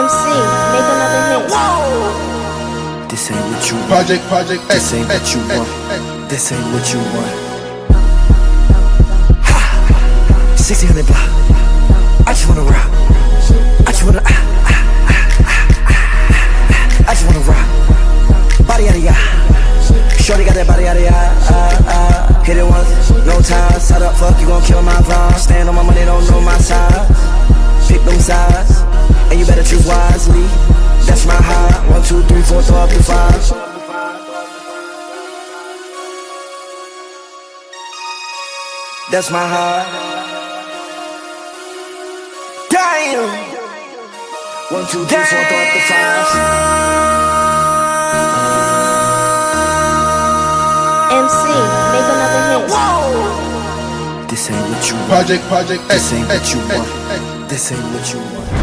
MC, make another hit. This ain't what you want. Project This ain't what you want. This ain't what you want. Ha! 1600 block. I just wanna rock. I just wanna I just wanna rock. Body out of ya. Shorty got that body out of ya. Hit it once, no time. Side up, fuck, you gon' kill my vibe. Stand on my money, don't know my size. Pick them sides, and you better choose wisely. That's my high. 1, 2, 3, 4, throw up your 5. That's my high. Damn. 1, 2, 3, 4, throw up the 5. MC, make another hit. This ain't what you want. Project This ain't what you want. This ain't what you want.